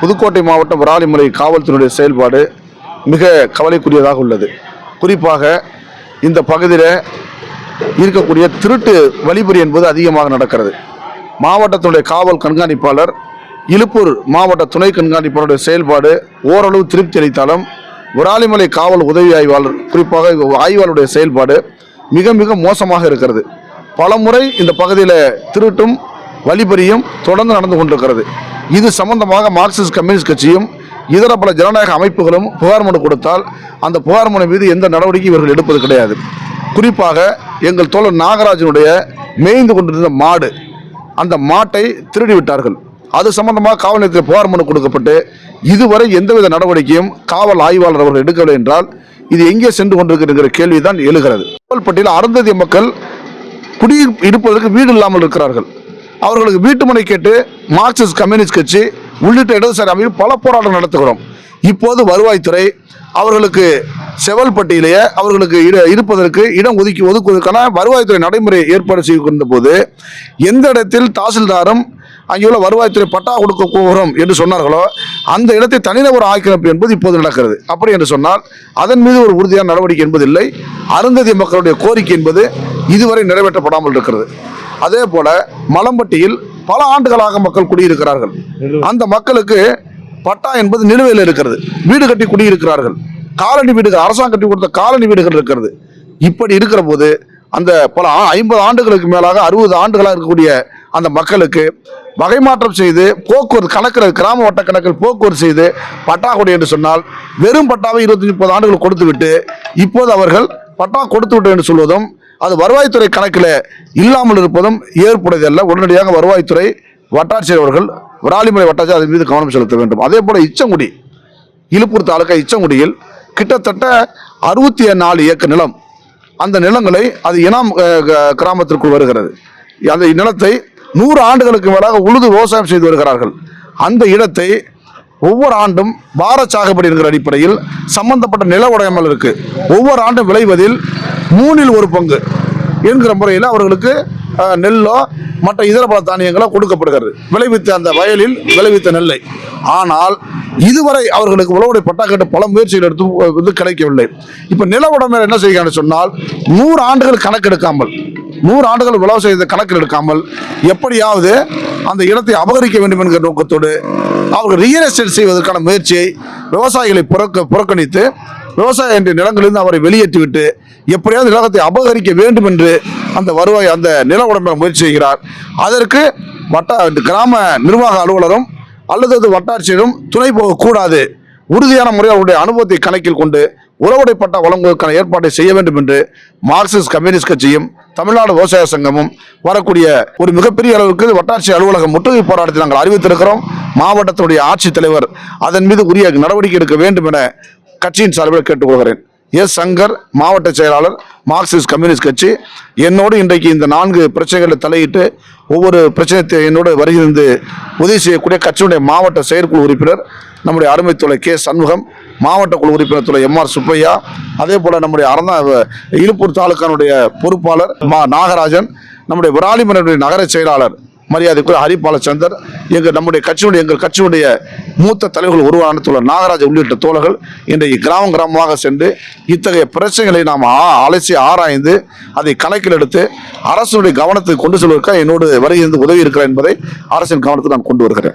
புதுக்கோட்டை மாவட்டம் விராலிமலை காவல்துறையுடைய செயல்பாடு மிக கவலைக்குரியதாக உள்ளது. குறிப்பாக இந்த பகுதியில் இருக்கக்கூடிய திருட்டு வழிபறி என்பது அதிகமாக நடக்கிறது. மாவட்டத்தினுடைய காவல் கண்காணிப்பாளர், இலுப்பூர் மாவட்ட துணை கண்காணிப்பாளருடைய செயல்பாடு ஓரளவு திருப்தி அளித்தாலும் விராலிமலை காவல் உதவி ஆய்வாளர், குறிப்பாக ஆய்வாளருடைய செயல்பாடு மிக மிக மோசமாக இருக்கிறது. பல முறை இந்த பகுதியில் திருட்டும் வழிபறியும் தொடர்ந்து நடந்து கொண்டிருக்கிறது. இது சம்பந்தமாக மார்க்சிஸ்ட் கம்யூனிஸ்ட் கட்சியும் இதர பல ஜனநாயக அமைப்புகளும் புகார் மனு கொடுத்தால் அந்த புகார் மனு மீது எந்த நடவடிக்கை இவர்கள் எடுப்பது கிடையாது. குறிப்பாக எங்கள் தோழர் நாகராஜனுடைய மேய்ந்து கொண்டிருந்த மாடு, அந்த மாட்டை திருடி விட்டார்கள். அது சம்பந்தமாக காவல் நிலையத்தில் புகார் மனு கொடுக்கப்பட்டு இதுவரை எந்தவித நடவடிக்கையும் காவல் ஆய்வாளர் அவர்கள் எடுக்கவில்லை என்றால் இது எங்கே சென்று கொண்டிருக்கிற கேள்விதான் எழுகிறது. பட்டியலில் அருந்ததிய மக்கள் குடியிருப்பதற்கு வீடு இல்லாமல் இருக்கிறார்கள். அவர்களுக்கு வீட்டுமனை கேட்டு மார்க்சிஸ்ட் கம்யூனிஸ்ட் கட்சி உள்ளிட்ட இடதுசாரி அமைப்பு பல போராட்டம் நடத்துகிறோம். இப்போது வருவாய்த்துறை அவர்களுக்கு செவல்பட்டியிலேயே அவர்களுக்கு இருப்பதற்கு இடம் ஒதுக்குவதற்கான வருவாய்த்துறை நடைமுறை ஏற்பாடு செய்கின்ற போது எந்த இடத்தில் தாசில்தாரும் அங்குள்ள வருவாய்த்துறை பட்டா கொடுக்க போகிறோம் என்று சொன்னார்களோ அந்த இடத்தை தனிநபர் ஆக்கிரமிப்பு என்பது இப்போது நடக்கிறது. அப்படி என்று சொன்னால் அதன் மீது ஒரு உறுதியான நடவடிக்கை என்பது இல்லை. அருந்ததிய மக்களுடைய கோரிக்கை என்பது இதுவரை நிறைவேற்றப்படாமல் இருக்கிறது. அதே போல மலம்பட்டியில் பல ஆண்டுகளாக மக்கள் குடியிருக்கிறார்கள். அந்த மக்களுக்கு பட்டா என்பது நிலுவையில் இருக்கிறது. வீடு கட்டி குடியிருக்கிறார்கள். காலனி வீடுகள், அரசாங்கம் கட்டி கொடுத்த காலனி வீடுகள் இருக்கிறது. இப்படி இருக்கிற போது அந்த பல 50 ஆண்டுகளுக்கு மேலாக 60 ஆண்டுகளாக இருக்கக்கூடிய அந்த மக்களுக்கு வகை மாற்றம் செய்து போக்குவரத்து கணக்கில் கிராம வட்ட கணக்கில் போக்குவரத்து செய்து பட்டா கொடு என்று சொன்னால் வெறும் பட்டாவை 25-30 ஆண்டுகள் கொடுத்து விட்டு இப்போது அவர்கள் பட்டா கொடுத்து விட்டு என்று சொல்வதும் அது வருவாய்த்துறை கணக்கில் இல்லாமல் இருப்பதும் ஏற்புடையதல்ல. உடனடியாக வருவாய்த்துறை வட்டாட்சியர் அவர்கள், விராலிமலை வட்டாட்சியர் அதன் மீது கவனம் செலுத்த வேண்டும். அதே போல இச்சங்குடி, இலுப்பூர் தாலுகா இச்சங்குடியில் கிட்டத்தட்ட 64 ஏக்கர் நிலம், அந்த நிலங்களை அது இனாம் கிராமத்திற்குள் வருகிறது. அந்த நிலத்தை 100 ஆண்டுகளுக்கு மேலாக உழுது விவசாயம் செய்து வருகிறார்கள். அந்த இடத்தை ஒவ்வொரு ஆண்டும் பார சாகுபடி என்கிற அடிப்படையில் சம்பந்தப்பட்ட நில உடைமையாளருக்கு ஒவ்வொரு ஆண்டும் விளைவதில் 3இல் 1 பங்கு என்கிற முறையில் அவர்களுக்கு நெல்லோ மற்ற இதர பல தானியங்களோ கொடுக்கப்படுகிறது. விளைவித்த அந்த வயலில் விளைவித்த நெல்லை. ஆனால் இதுவரை அவர்களுக்கு உழவுடைய பட்டா கேட்டு பல முயற்சிகள் எடுத்து கிடைக்கவில்லை. இப்போ நில உடைமையாளர் என்ன செய்கிறான்னு சொன்னால் 100 ஆண்டுகள் கணக்கெடுக்காமல், 100 ஆண்டுகள் உழவு செய்த கணக்கில் எடுக்காமல் எப்படியாவது அந்த இடத்தை அபகரிக்க வேண்டும் என்கிற நோக்கத்தோடு அவர்கள் ரியல் எஸ்டேட் செய்வதற்கான முயற்சியை விவசாயிகளை புறக்கணித்து விவசாய என்ற நிலங்களிலிருந்து அவரை வெளியேற்றிவிட்டு எப்படியாவது நிலத்தை அபகரிக்க வேண்டும் என்று அந்த நில உடைமையாளர் முயற்சி செய்கிறார். அதற்கு கிராம நிர்வாக அலுவலரும் அல்லது வட்டாட்சியரும் துணை போகக்கூடாது. உறுதியான முறையில் அவருடைய அனுபவத்தை கணக்கில் கொண்டு உழவுடை பட்டா வழங்குவதற்கான ஏற்பாட்டை செய்ய வேண்டும் என்று மார்க்சிஸ்ட் கம்யூனிஸ்ட் கட்சியும் தமிழ்நாடு விவசாய சங்கமும் வரக்கூடிய ஒரு மிகப்பெரிய அளவுக்கு வட்டாட்சியர் அலுவலகம் முற்றுகை போராட்டத்தை நாங்கள் அறிவித்திருக்கிறோம். மாவட்டத்தினுடைய ஆட்சித்தலைவர் அதன் மீது உரிய நடவடிக்கை எடுக்க வேண்டும் என கட்சியின் சார்பில் கேட்டுக்கொள்கிறேன். எஸ் சங்கர், மாவட்ட செயலாளர், மார்க்சிஸ்ட் கம்யூனிஸ்ட் கட்சி. என்னோடு இன்றைக்கு இந்த 4 பிரச்சனைகளை தலையிட்டு ஒவ்வொரு பிரச்சனை என்னோடு வருகிறது உதவி செய்யக்கூடிய கட்சியுடைய மாவட்ட செயற்குழு உறுப்பினர் நம்முடைய அருமை தோழர் கே சண்முகம், மாவட்ட குழு உறுப்பினர் தோழர் MR சுப்பையா, அதே போல் நம்முடைய இலுப்பூர் தாலுகானுடைய பொறுப்பாளர் நாகராஜன், நம்முடைய விராலிமலை நகர செயலாளர் மரியாதைக்குரிய ஹரிபாலச்சந்தர், எங்கள் கட்சியுடைய மூத்த தலைவர்கள் உருவான தோழர் நாகராஜ் உள்ளிட்ட தோழர்கள் இன்றைக்கு கிராமமாக சென்று இத்தகைய பிரச்சனைகளை நாம் அலசி ஆராய்ந்து அதை கணக்கில் எடுத்து அரசுடைய கவனத்துக்கு கொண்டு செல்வதற்காக என்னோடு வருகிறது உதவி இருக்கிறார் என்பதை அரசின் கவனத்துக்கு நான் கொண்டு வருகிறேன்.